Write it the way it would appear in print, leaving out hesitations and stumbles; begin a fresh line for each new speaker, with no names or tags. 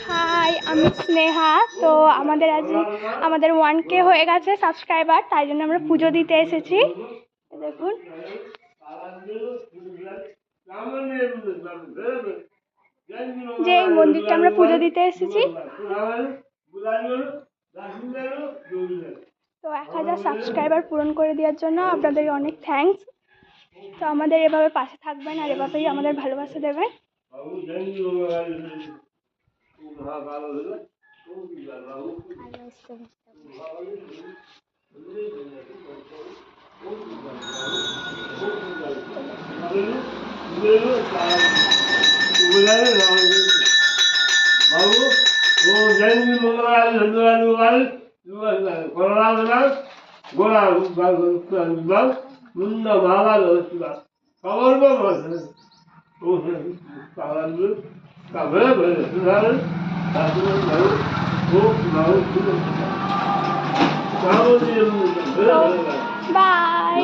High, আমি স্নেহা। তো আমাদের 1K হয়ে গেছে সাবস্ক্রাইবার, তাই জন্য আমরা পুজো দিতে এসেছি। দেখুন, যে এই মন্দিরটা আমরা পুজো দিতে এসেছি। তো 1000 সাবস্ক্রাইবার পূরণ করে দেওয়ার জন্য আপনাদের অনেক থ্যাঙ্কস। তো আমাদের এভাবে পাশে থাকবেন আর এভাবেই আমাদের ভালোবাসা দেবেন।
बाबू वो जैन भी मंगलवार धन्यवाद कोरोना गोला मुंडा माला कवर को वो कागज कागज सुधार वो
बाय।